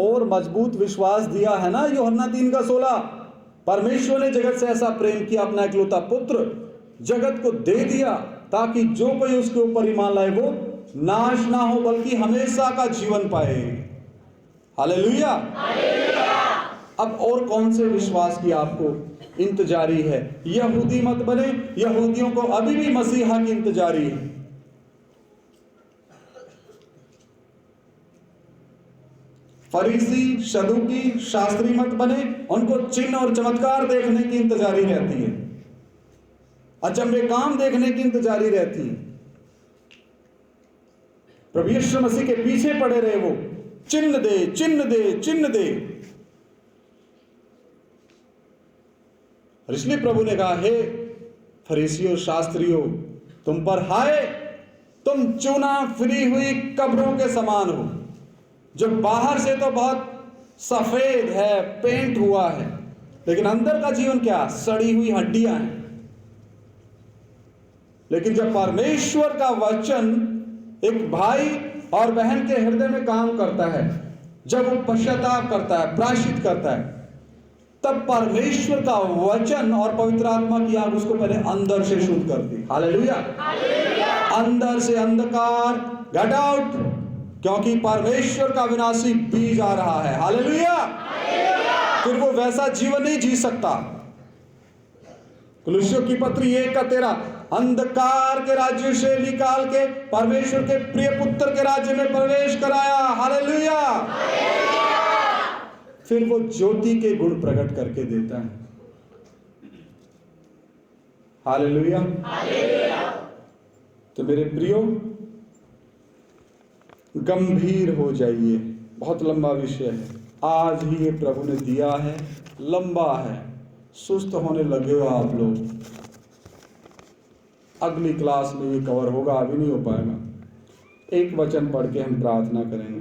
और मजबूत विश्वास दिया है ना, यूहन्ना 3:16। परमेश्वर ने जगत से ऐसा प्रेम किया, अपना इकलौता पुत्र जगत को दे दिया, ताकि जो कोई उसके ऊपर ईमान लाए वो नाश ना हो बल्कि हमेशा का जीवन पाए। हालेलुया। अब और कौन से विश्वास की आपको इंतजारी है? यहूदी मत बने, यहूदियों को अभी भी मसीहा की इंतजारी है। फरीसी, सदूकी, शास्त्री मत बने, उनको चिन्ह और चमत्कार देखने की इंतजारी रहती है, अचंभे काम देखने की इंतजारी रहती है। प्रभु यीशु मसीह के पीछे पड़े रहे, वो चिन्ह दे, चिन्ह दे, चिन्ह दे। इसलिए प्रभु ने कहा, हे फरीसियों, शास्त्रियों, तुम पर हाय, तुम चुना फिरी हुई कब्रों के समान हो, जो बाहर से तो बहुत सफेद है, पेंट हुआ है, लेकिन अंदर का जीवन क्या? सड़ी हुई हड्डियां हैं। लेकिन जब परमेश्वर का वचन एक भाई और बहन के हृदय में काम करता है, जब वो पश्चाताप करता है, प्रायश्चित करता है, तब परमेश्वर का वचन और पवित्र आत्मा की आग उसको पहले अंदर से शुद्ध करती। हालेलुया। अंदर से अंधकार गेट आउट, क्योंकि परमेश्वर का विनाशी बीज आ रहा है। हालेलुया। फिर वो वैसा जीवन नहीं जी सकता। कुलुस्सियों की पत्री 1:13, अंधकार के राज्य से निकाल के परमेश्वर के प्रिय पुत्र के राज्य में प्रवेश कराया। हालेलुया। फिर वो ज्योति के गुण प्रकट करके देता है। हालेलुया। तो मेरे प्रियो, गंभीर हो जाइए। बहुत लंबा विषय है, आज ही ये प्रभु ने दिया है, लंबा है। सुस्त होने लगे हो आप लोग, अगली क्लास में ये कवर होगा, अभी नहीं हो पाएगा। एक वचन पढ़ के हम प्रार्थना करेंगे।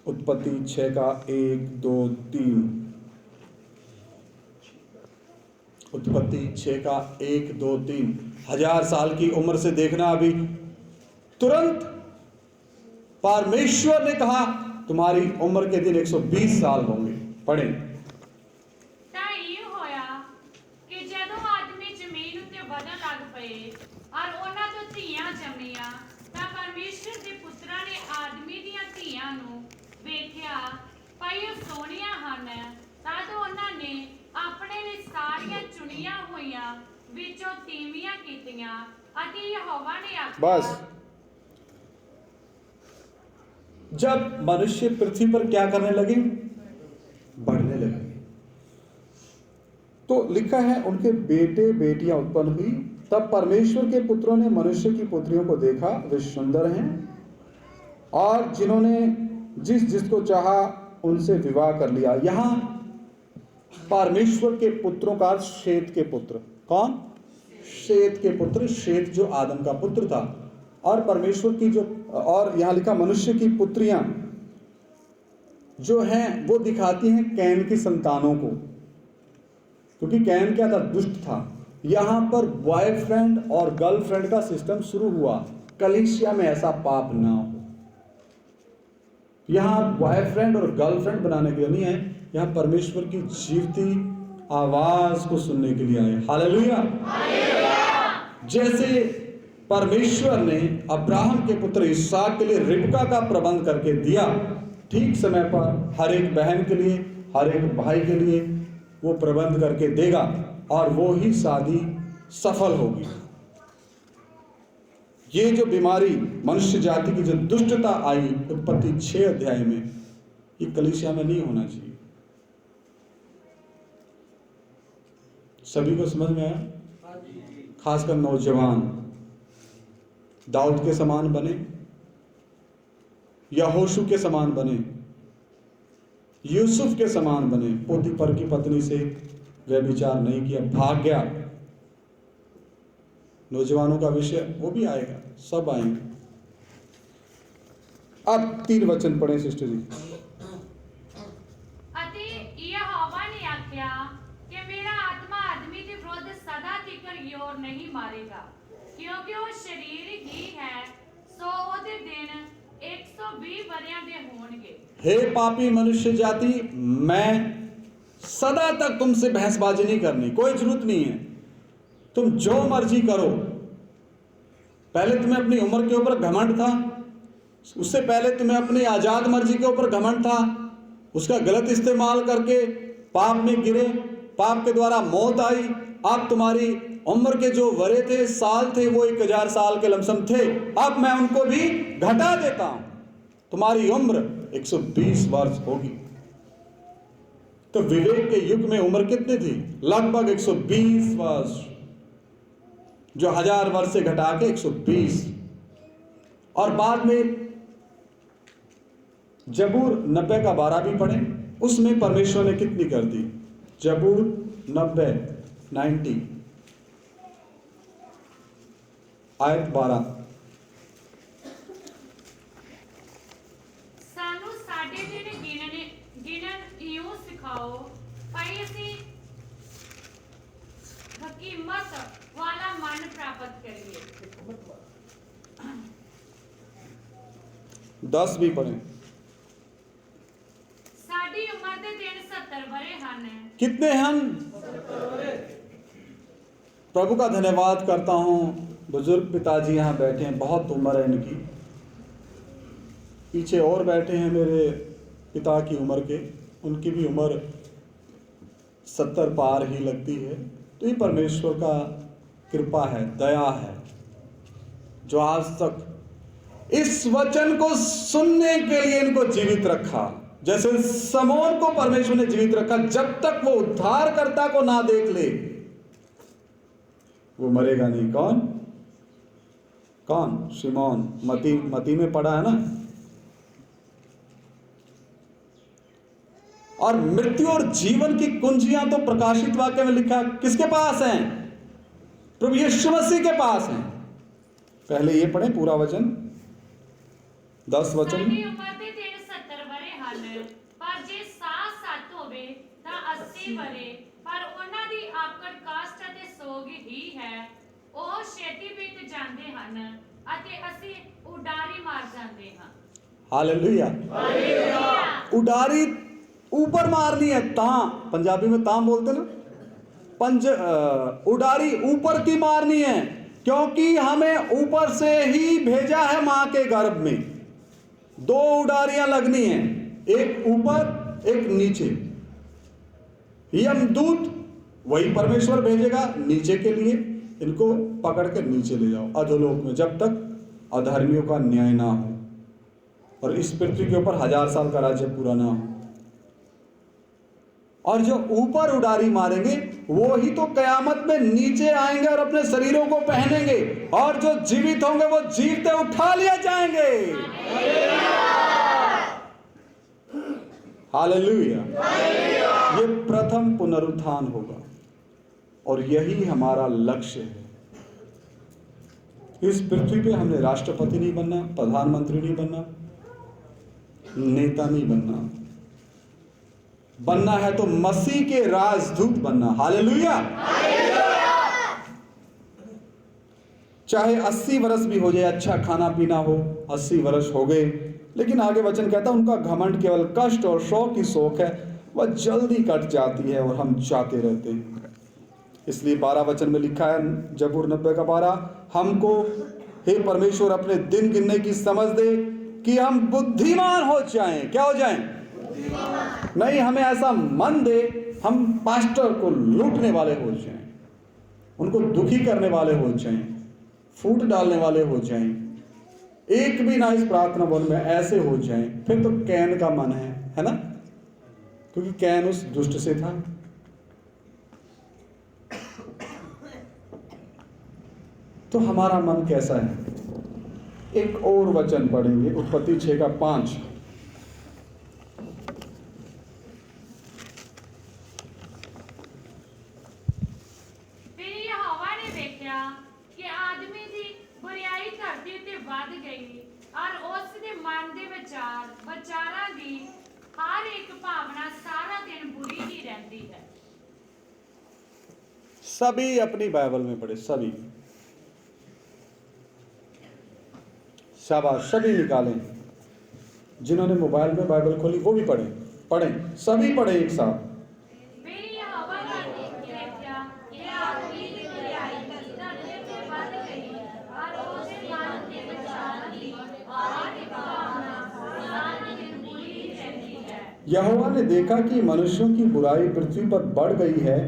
उत्पत्ति 6:1, 2, 3। उत्पत्ति 6:1, 2, 3। 1000 साल की उम्र से देखना, अभी तुरंत परमेश्वर ने कहा तुम्हारी उम्र के दिन 120 साल होंगे। पढ़ें। बस जब मनुष्य पृथ्वी पर क्या करने लगे? बढ़ने लगे, तो लिखा है उनके बेटे बेटियां उत्पन्न हुई। तब परमेश्वर के पुत्रों ने मनुष्य की पुत्रियों को देखा, वे सुंदर हैं, और जिन्होंने जिस जिसको चाहा उनसे विवाह कर लिया। यहां परमेश्वर के पुत्रों का शेत के पुत्र। कौन? शेत के पुत्र। शेत जो आदम का पुत्र था, और परमेश्वर की जो, और यहां लिखा मनुष्य की पुत्रियां जो हैं वो दिखाती हैं कैन की संतानों को, क्योंकि कैन क्या था? दुष्ट था। यहां पर बॉयफ्रेंड और गर्लफ्रेंड का सिस्टम शुरू हुआ। कलीसिया में ऐसा पाप ना हो। यहां बॉयफ्रेंड और गर्लफ्रेंड बनाने के लिए नहीं है, यहां परमेश्वर की जीवती आवाज को सुनने के लिए आए। हालेलुया। जैसे परमेश्वर ने अब्राहम के पुत्र इसहाक के लिए रिबका का प्रबंध करके दिया, ठीक समय पर हर एक बहन के लिए, हर एक भाई के लिए वो प्रबंध करके देगा, और वो ही शादी सफल होगी। ये जो बीमारी मनुष्य जाति की जो दुष्टता आई उत्पत्ति 6 अध्याय में, ये कलीसिया में नहीं होना चाहिए। सभी को समझ में आया? खासकर नौजवान दाऊद के समान बने, यहोशू के समान बने, यूसुफ के समान बने। पोतीफर की पत्नी से व्यभिचार नहीं किया, भाग गया। नौजवानों का विषय वो भी आएगा, सब आएंगे। अब 3 वचन पढ़े सिस्टर जी। नहीं मारेगा, क्योंकि वो शरीर ही है, सो ओदे दिन 120 वरियां दे होणगे। हे पापी मनुष्य जाति, मैं सदा तक तुमसे बहसबाजी नहीं करनी, कोई जरूरत नहीं है, तुम जो मर्जी करो। पहले तुम्हें अपनी उम्र के ऊपर घमंड था, उससे पहले तुम्हें अपनी आजाद मर्जी के ऊपर घमंड था, उसका गलत इस्तेमाल करके पाप में गिरे, पाप के द्वारा मौत आई। अब तुम्हारी उम्र के जो वरे थे, साल थे, वो 1000 साल के लमसम थे, अब मैं उनको भी घटा देता हूं, तुम्हारी उम्र 120 वर्ष होगी। तो विवेक के युग में उम्र कितनी थी? लगभग 120 वर्ष, जो 1000 वर्ष से घटा के 120। और बाद में जबूर 90 का 12 भी पढ़े, उसमें परमेश्वर ने कितनी कर दी? जबूर 90 आयत 12। सानू साडे दिन गिनन इयों सिखाओ, भाई ਅਸੀਂ हकीमत वाला मन प्राप्त करिए। 10 भी पढ़े। साडी उम्र दे दिन 70 बरे हन। कितने हम? प्रभु का धन्यवाद करता हूं, बुजुर्ग पिताजी यहाँ बैठे हैं, बहुत उम्र है इनकी। पीछे और बैठे हैं मेरे पिता की उम्र के, उनकी भी उम्र 70 पार ही लगती है। तो ये परमेश्वर का कृपा है, दया है, जो आज तक इस वचन को सुनने के लिए इनको जीवित रखा। जैसे समौन को परमेश्वर ने जीवित रखा, जब तक वो उद्धारकर्ता को ना देख ले वो मरेगा नहीं। कौन? शिमोन, मती में पढ़ा है ना। और मृत्यु और जीवन की कुंजियां तो प्रकाशित वाक्य में लिखा किसके पास हैं? प्रभु यीशु मसीह के पास हैं। पहले ये पढ़े पूरा वचन, 10 वचन। साडी उम्र दे दिन 70 बरे हन, पर जे साथ साथ होवे तां 80 बरे, पर ਉਹਨਾਂ ਦੀ ਆਕੜ ਕਾਸ਼ਟ ਅਤੇ ਸੋਗ ਹੀ ਹੈ। ਉਹ ਛੇਤੀ ਬੀਤ ਜਾਂਦੇ ਹਨ ਅਤੇ ਅਸੀਂ ਉਡਾਰੀ ਮਾਰ ਜਾਂਦੇ ਹਾਂ। हालेलुया। उडारी ऊपर मारनी है, तां, पंजाबी में तां बोलते ना, उडारी ऊपर की मारनी है, क्योंकि हमें ऊपर से ही भेजा है मां के गर्भ में। 2 उडारियां लगनी है, एक ऊपर एक नीचे। यमदूत वही परमेश्वर भेजेगा नीचे के लिए, इनको पकड़ के नीचे ले जाओ अधोलोक में, जब तक अधर्मियों का न्याय ना हो और इस पृथ्वी के ऊपर 1000 साल का राज्य पूरा ना हो। और जो ऊपर उडारी मारेंगे वो ही तो कयामत में नीचे आएंगे और अपने शरीरों को पहनेंगे, और जो जीवित होंगे वो जीवते उठा लिए जाएंगे। हालेलुया। ये प्रथम पुनरुत्थान होगा और यही हमारा लक्ष्य है। इस पृथ्वी पे हमने राष्ट्रपति नहीं बनना, प्रधानमंत्री नहीं बनना, नेता नहीं बनना। बनना है तो मसीह के राजदूत बनना। हालेलुया। चाहे 80 वर्ष भी हो जाए, अच्छा खाना पीना हो, 80 वर्ष हो गए, लेकिन आगे वचन कहता है उनका घमंड केवल कष्ट और शौक की शौक है, वह जल्दी कट जाती है और हम जाते रहते हैं। इसलिए 12 वचन में लिखा है, जबूर 90 का 12, हमको हे परमेश्वर अपने दिन गिनने की समझ दे कि हम बुद्धिमान हो जाएं। क्या हो जाएं? नहीं, हमें ऐसा मन दे हम पास्टर को लूटने वाले हो जाएं, उनको दुखी करने वाले हो जाएं, फूट डालने वाले हो जाएं, एक भी ना इस प्रार्थना भवन में ऐसे हो जाएं। फिर तो कैन का मन है ना, क्योंकि कैन उस दुष्ट से था। तो हमारा मन कैसा है? एक और वचन पढ़ेंगे, उत्पत्ति 6 का 5। फिर यहोवा ने देखा कि आदमी दी बुराई धरती ते वध गई और उस दे मन दे विचारां दी हर एक भावना सारा दिन बुरी ही रहती है। सभी अपनी बाइबल में पढ़े, सभी, शाबाश, सभी निकालें। जिन्होंने मोबाइल में बाइबल खोली वो भी पढ़ें, सभी पढ़े एक साथ। मेरी यहोवा का देखिया, ये आखिरी दिन आई, धरती से बंद गई, और उसे मन के बचाना दी, और भावना सारी दिन बुरी रहती है। यहोवा ने देखा कि मनुष्यों की बुराई पृथ्वी पर बढ़ गई है,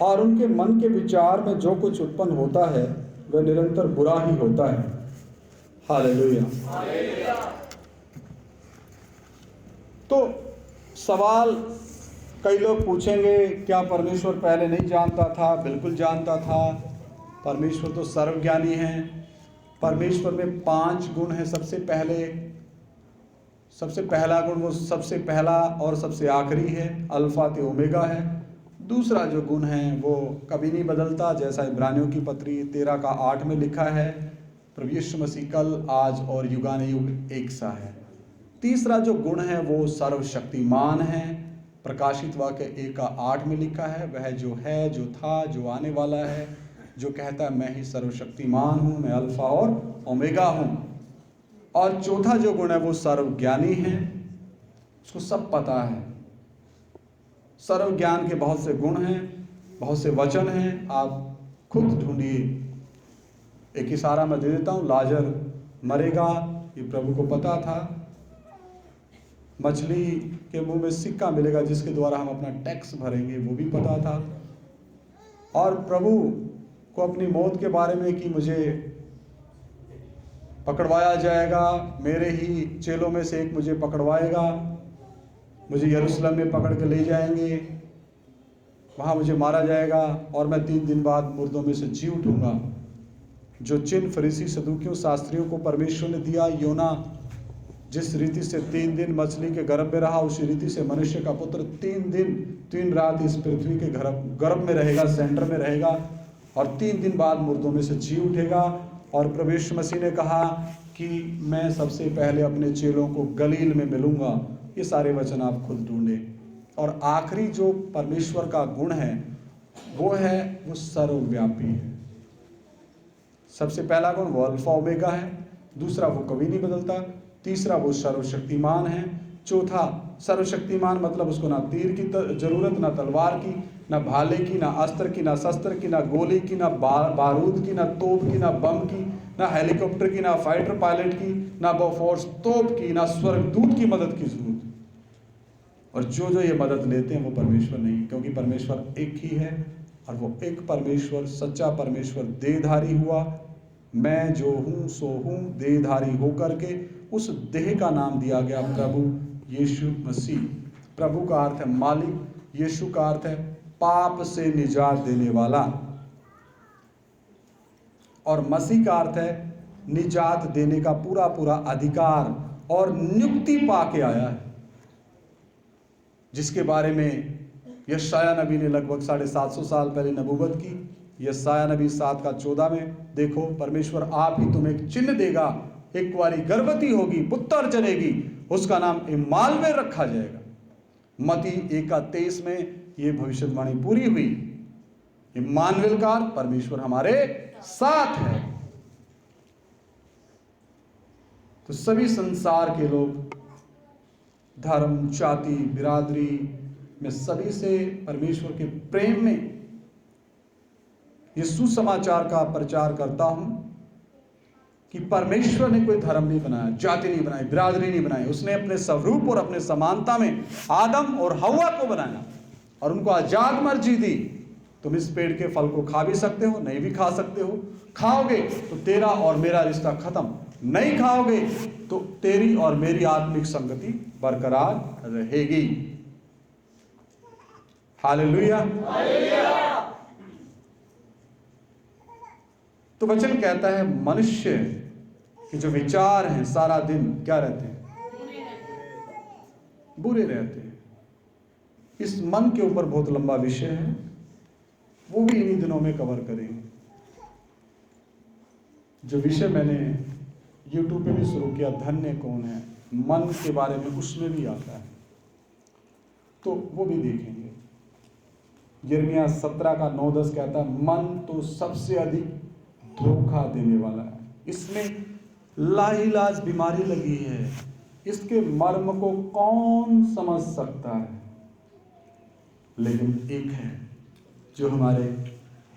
और उनके मन के विचार में जो कुछ उत्पन्न होता है वह निरंतर बुरा ही होता है। हालेलुया। तो सवाल कई लोग पूछेंगे, क्या परमेश्वर पहले नहीं जानता था? बिल्कुल जानता था। परमेश्वर तो सर्वज्ञानी है। परमेश्वर में 5 गुण हैं। सबसे पहला गुण वो सबसे पहला और सबसे आखिरी है, अल्फा ते ओमेगा है। दूसरा जो गुण है वो कभी नहीं बदलता, जैसा इब्रानियों की पत्री 13:8 में लिखा है, प्रभु यीशु मसीह कल आज और युगानुयुग एक सा है। तीसरा जो गुण है वो सर्वशक्तिमान है। प्रकाशित वाक्य 1:8 में लिखा है, वह जो है, जो था, जो आने वाला है, जो कहता है मैं ही सर्वशक्तिमान हूँ, मैं अल्फा और ओमेगा हूँ। और चौथा जो गुण है वो सर्वज्ञानी है, उसको सब पता है। सर्वज्ञान के बहुत से गुण हैं, बहुत से वचन हैं, आप खुद ढूंढिए। एक इशारा मैं दे देता हूँ, लाजर मरेगा, ये प्रभु को पता था। मछली के मुंह में सिक्का मिलेगा जिसके द्वारा हम अपना टैक्स भरेंगे, वो भी पता था। और प्रभु को अपनी मौत के बारे में कि मुझे पकड़वाया जाएगा, मेरे ही चेलों में से एक मुझे पकड़वाएगा, मुझे यरूशलेम में पकड़ के ले जाएंगे, वहाँ मुझे मारा जाएगा और मैं 3 दिन बाद मुर्दों में से जी उठूंगा। जो चिन्ह फरीसी सदूकियों शास्त्रियों को परमेश्वर ने दिया, योना जिस रीति से 3 दिन मछली के गर्भ में रहा, उसी रीति से मनुष्य का पुत्र 3 दिन 3 रात इस पृथ्वी के गर्भ में रहेगा, सेंटर में रहेगा, और 3 दिन बाद मुर्दों में से जी उठेगा। और प्रभु यीशु मसीह ने कहा कि मैं सबसे पहले अपने चेलों को गलील में मिलूंगा। ये सारे वचन आप खुद ढूंढें। और आखिरी जो परमेश्वर का गुण है वो सर्वव्यापी है। सबसे पहला गुण वो अल्फा ओमेगा है, दूसरा वो कभी नहीं बदलता, तीसरा वो सर्वशक्तिमान है, चौथा सर्वशक्तिमान मतलब उसको ना तीर की जरूरत, ना तलवार की, ना भाले की, ना अस्त्र की, ना शस्त्र की, ना गोली की, ना बारूद की, ना तोप की, ना बम की, ना हेलीकॉप्टर की, ना फाइटर पायलट की, ना बोफोर्स तोप की, ना स्वर्गदूत की मदद की जरूरत। और जो ये मदद लेते हैं वो परमेश्वर नहीं, क्योंकि परमेश्वर एक ही है, और वो एक परमेश्वर, सच्चा परमेश्वर देहधारी हुआ। मैं जो हूँ सो हूँ, देहधारी होकर के उस देह का नाम दिया गया प्रभु यीशु मसीह। प्रभु का अर्थ है मालिक, यीशु का अर्थ है पाप से निजात देने वाला, और मसीह का अर्थ है निजात देने का पूरा पूरा अधिकार और नियुक्ति पाके आया है, जिसके बारे में यशाया नबी ने लगभग 750 साल पहले नबूवत की। यशाया नबी 7:14 में देखो, परमेश्वर आप ही तुम्हें एक चिन्ह देगा, एक कुंवारी गर्भवती होगी, पुत्र जनेगी, उसका नाम इम्मानुएल रखा जाएगा। मती 1:23 में ये भविष्यवाणी पूरी हुई। इम्मानुएल का परमेश्वर हमारे साथ है। तो सभी संसार के लोग, धर्म, जाति, बिरादरी में सभी से परमेश्वर के प्रेम में ये सुसमाचार का प्रचार करता हूं कि परमेश्वर ने कोई धर्म नहीं बनाया, जाति नहीं बनाई, बिरादरी नहीं बनाई। उसने अपने स्वरूप और अपने समानता में आदम और हव्वा को बनाया और उनको आजाद मर्जी दी। तुम इस पेड़ के फल को खा भी सकते हो, नहीं भी खा सकते हो। खाओगे तो तेरा और मेरा रिश्ता खत्म, नहीं खाओगे तो तेरी और मेरी आत्मिक संगति बरकरार रहेगी। हालेलुया। तो वचन कहता है मनुष्य के जो विचार हैं सारा दिन क्या रहते हैं? बुरे रहते हैं। इस मन के ऊपर बहुत लंबा विषय है, वो भी इन्हीं दिनों में कवर करेंगे। जो विषय मैंने YouTube पे भी शुरू किया, धन्य कौन है, मन के बारे में, उसमें भी आता है, तो वो भी देखेंगे। यिर्मयाह 17:9-10 कहता है मन तो सबसे अधिक धोखा देने वाला है, इसमें लाइलाज बीमारी लगी है, इसके मर्म को कौन समझ सकता है? लेकिन एक है जो हमारे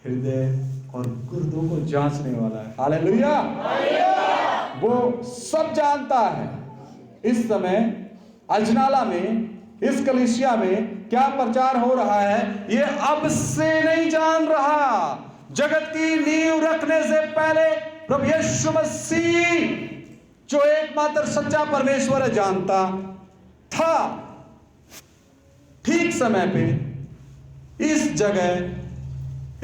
हृदय और गुर्दों को जांचने वाला है। हालेलुया! वो सब जानता है। इस समय अजनाला में, इस कलीसिया में क्या प्रचार हो रहा है, ये अब से नहीं जान रहा। जगत की नींव रखने से पहले प्रभु यीशु मसीह जो एकमात्र सच्चा परमेश्वर है जानता था। ठीक समय पे इस जगह,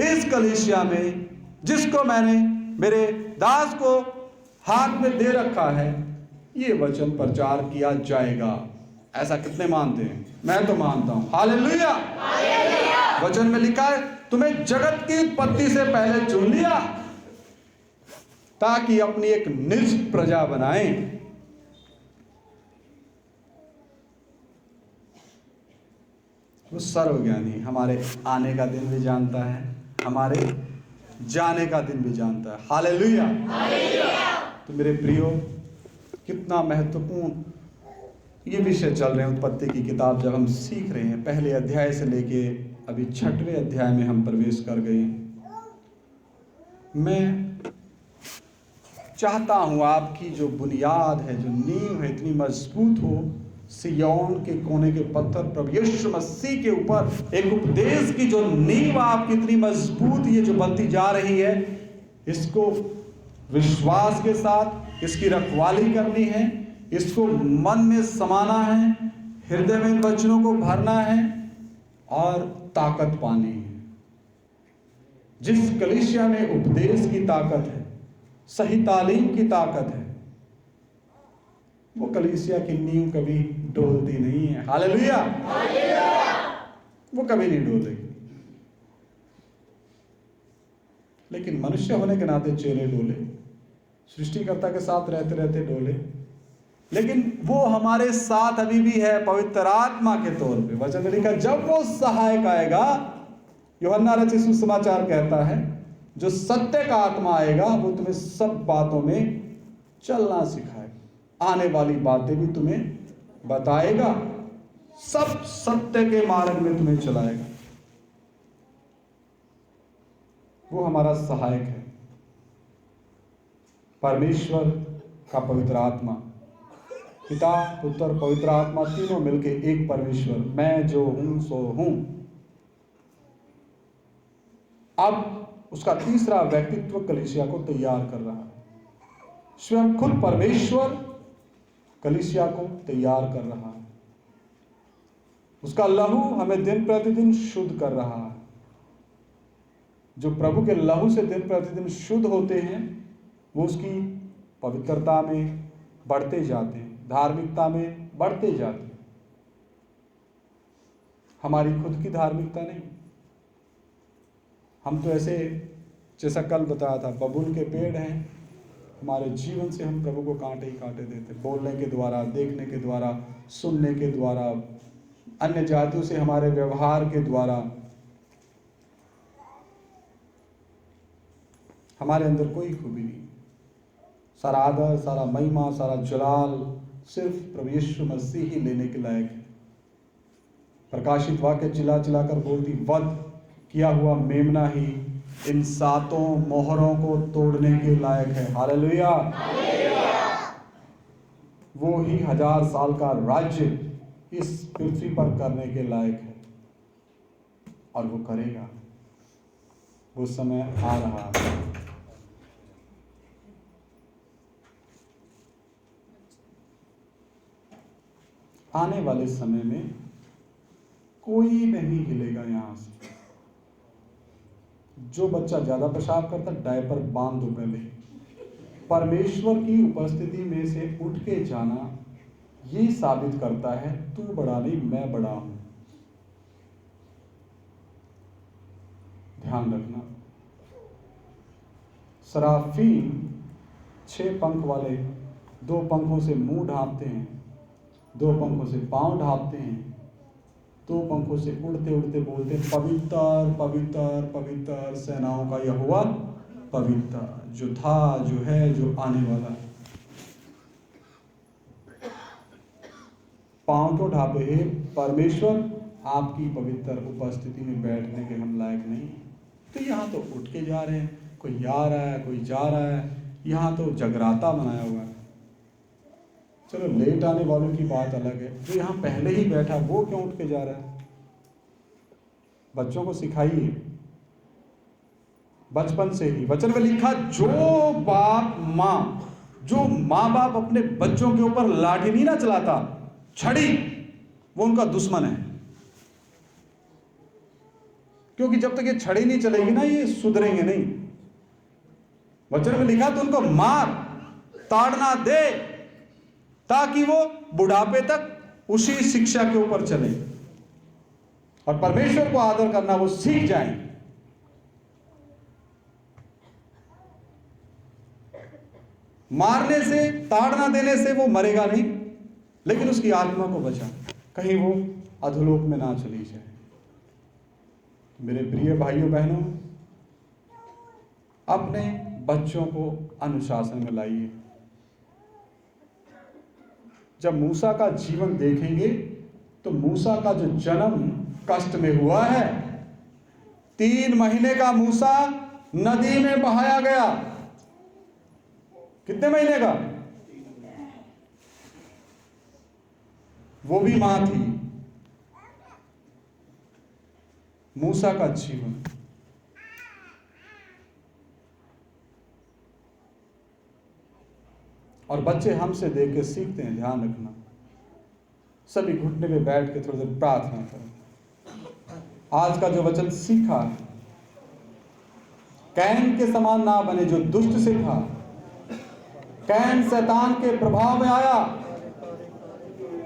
इस कलीसिया में, जिसको मैंने मेरे दास को हाथ में दे रखा है, ये वचन प्रचार किया जाएगा। ऐसा कितने मानते हैं? मैं तो मानता हूं। हालेलुया! वचन में लिखा है, तुम्हें जगत की उत्पत्ति से पहले चुन लिया ताकि अपनी एक निज प्रजा बनाएं। वो सर्वज्ञानी हमारे आने का दिन भी जानता है, हमारे जाने का दिन भी जानता है। हालेलुया! तो मेरे प्रियो, कितना महत्वपूर्ण ये विषय चल रहे हैं। उत्पत्ति की किताब जब हम सीख रहे हैं, पहले अध्याय से लेके अभी 6वें अध्याय में हम प्रवेश कर गए। मैं चाहता हूं आपकी जो बुनियाद है, जो नींव है, इतनी मजबूत हो। सिय्योन के कोने के पत्थर प्रभु यीशु मसीह के ऊपर एक उपदेश की जो नींव आपकी इतनी मजबूत ये जो बनती जा रही है, इसको विश्वास के साथ इसकी रखवाली करनी है, इसको मन में समाना है, हृदय में इन वचनों को भरना है और ताकत पानी है। जिस कलीसिया में उपदेश की ताकत है, सही तालीम की ताकत है, वो कलीसिया की नींव कभी डोलती नहीं है। हालेलुया! वो कभी नहीं डोलेगी। लेकिन मनुष्य होने के नाते चेहरे डोले, सृष्टिकर्ता के साथ रहते रहते डोले। लेकिन वो हमारे साथ अभी भी है पवित्र आत्मा के तौर पे। वचन में लिखा, जब वो सहायक आएगा, यूहन्ना रचित सुसमाचार कहता है, जो सत्य का आत्मा आएगा वो तुम्हें सब बातों में चलना सिखाएगा, आने वाली बातें भी तुम्हें बताएगा, सब सत्य के मार्ग में तुम्हें चलाएगा। वो हमारा सहायक है, परमेश्वर का पवित्र आत्मा, पिता, पुत्र, पवित्र आत्मा, तीनों मिलके एक परमेश्वर, मैं जो हूं सो हूं। अब उसका तीसरा व्यक्तित्व कलीसिया को तैयार कर रहा है। स्वयं खुद परमेश्वर कलीसिया को तैयार कर रहा है। उसका लहू हमें दिन प्रतिदिन शुद्ध कर रहा है। जो प्रभु के लहू से दिन प्रतिदिन शुद्ध होते हैं, वो उसकी पवित्रता में बढ़ते जाते हैं, धार्मिकता में बढ़ते जाते हैं। हमारी खुद की धार्मिकता नहीं। हम तो ऐसे, जैसा कल बताया था, बबूल के पेड़ हैं। हमारे जीवन से हम प्रभु को कांटे ही कांटे देते, बोलने के द्वारा, देखने के द्वारा, सुनने के द्वारा, अन्य जातियों से हमारे व्यवहार के द्वारा। हमारे अंदर कोई खूबी नहीं। सारा आदर, सारा महिमा, सारा जलाल सिर्फ प्रभु यीशु मसीह ही लेने के लायक है। प्रकाशित वाक्य चिल्ला चिल्लाकर बोलती, वध किया हुआ मेमना ही इन 7 मोहरों को तोड़ने के लायक है। हालेलुया! वो ही 1000 साल का राज्य इस पृथ्वी पर करने के लायक है, और वो करेगा। वो समय आ रहा है। आने वाले समय में कोई नहीं हिलेगा यहां से। जो बच्चा ज्यादा पेशाब करता, डायपर बांध दो पहले। परमेश्वर की उपस्थिति में से उठ के जाना ये साबित करता है, तू बड़ा नहीं, मैं बड़ा हूं। ध्यान रखना। सराफीन 6 पंख वाले, 2 पंखों से मुंह ढांपते हैं, 2 पंखों से पांव ढांपते हैं, 2 पंखों से उड़ते उड़ते बोलते हैं, पवित्र पवित्र पवित्र सेनाओं का यहोवा पवित्र, जो था, जो है, जो आने वाला है। पांव तो ढापे, हे परमेश्वर आपकी पवित्र उपस्थिति में बैठने के हम लायक नहीं। तो यहाँ तो उठ के जा रहे हैं, कोई आ रहा है, कोई जा रहा है, यहाँ तो जगराता मनाया हुआ है। चलो लेट आने वालों की बात अलग है, जो यहाँ पहले ही बैठा वो क्यों उठ के जा रहा है? बच्चों को सिखाइए बचपन से ही। वचन में लिखा, जो माँ बाप अपने बच्चों के ऊपर लाठी नहीं ना चलाता, छड़ी, वो उनका दुश्मन है। क्योंकि जब तक ये छड़ी नहीं चलेगी ना, ये सुधरेंगे नहीं। वचन में लिखा, तो उनको मार, ताड़ना दे, ताकि वो बुढ़ापे तक उसी शिक्षा के ऊपर चले और परमेश्वर को आदर करना वो सीख जाएं। मारने से, ताड़ना देने से वो मरेगा नहीं, लेकिन उसकी आत्मा को बचा, कहीं वो अधोलोक में ना चली जाए। मेरे प्रिय भाइयों बहनों, अपने बच्चों को अनुशासन में लाइए। जब मूसा का जीवन देखेंगे तो मूसा का जो जन्म कष्ट में हुआ है, 3 महीने का मूसा नदी में बहाया गया। कितने महीने का? वो भी मां थी। मूसा का जीवन, और बच्चे हमसे देख के सीखते हैं। ध्यान रखना, सभी घुटने पे बैठ के थोड़ी देर प्रार्थना करें। आज का जो वचन सीखा, कैन के समान ना बने जो दुष्ट से था। कैन शैतान के प्रभाव में आया,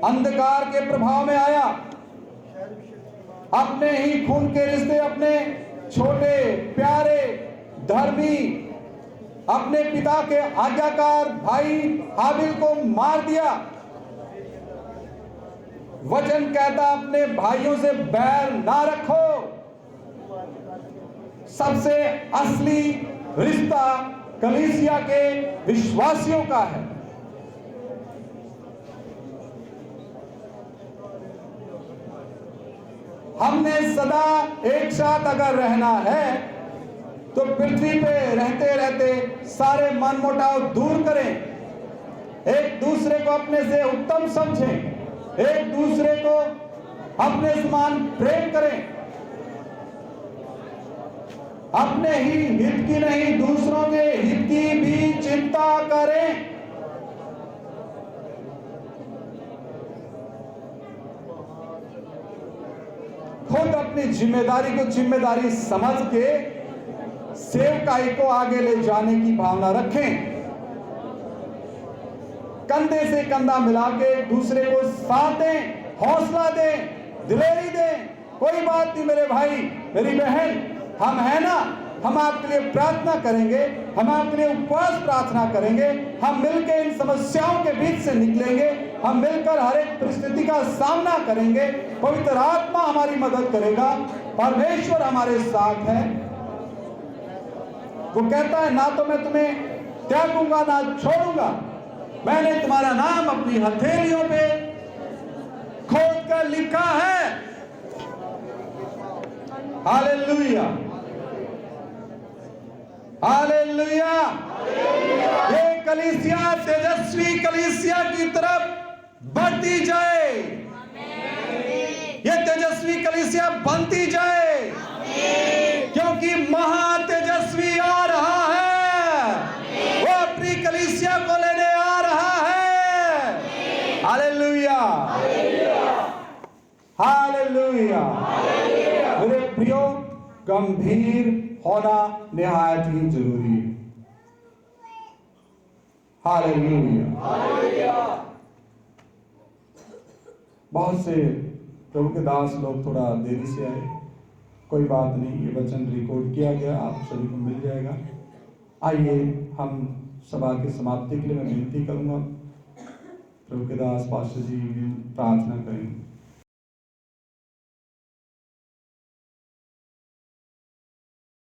अंधकार के प्रभाव में आया, अपने ही खून के रिश्ते, अपने छोटे प्यारे धर्मी, अपने पिता के आज्ञाकार भाई हाबिल को मार दिया। वचन कहता, अपने भाइयों से बैर ना रखो। सबसे असली रिश्ता कलीसिया के विश्वासियों का है। हमने सदा एक साथ अगर रहना है तो पृथ्वी पे रहते रहते सारे मनमुटाव दूर करें, एक दूसरे को अपने से उत्तम समझें, एक दूसरे को अपने समान प्रेम करें, अपने ही हित की नहीं दूसरों के हित की भी चिंता करें। खुद अपनी जिम्मेदारी को जिम्मेदारी समझ के सेवकाई को आगे ले जाने की भावना रखें। कंधे से कंधा मिला के दूसरे को साथ दें, हौसला दें, दिलेरी दें। कोई बात नहीं मेरे भाई, मेरी बहन, हम है ना, हम आपके लिए प्रार्थना करेंगे, हम आपके लिए उपवास प्रार्थना करेंगे, हम मिलकर इन समस्याओं के बीच से निकलेंगे, हम मिलकर हर एक परिस्थिति का सामना करेंगे। पवित्र आत्मा हमारी मदद करेगा, परमेश्वर हमारे साथ है। वो कहता है, ना तो मैं तुम्हें त्यागूंगा ना छोड़ूंगा, मैंने तुम्हारा नाम अपनी हथेलियों पे खोद कर लिखा है। Hallelujah, hallelujah. ये कलीसिया तेजस्वी कलीसिया की तरफ बढ़ती जाए, ये तेजस्वी कलीसिया बनती जाए, क्योंकि महा तेजस्वी आ रहा है, वो अपनी कलीसिया को लेने आ रहा है। Hallelujah, hallelujah. मेरे प्रियो, गंभीर होना निहायत ही जरूरी है। हालेलुया। बहुत से प्रभु के दास लोग थोड़ा देरी से आए, कोई बात नहीं, ये वचन रिकॉर्ड किया गया, आप सभी को मिल जाएगा। आइए हम सभा की समाप्ति के लिए मैं विनती करूंगा, प्रभु के दास पास्टर जी प्रार्थना करेंगे।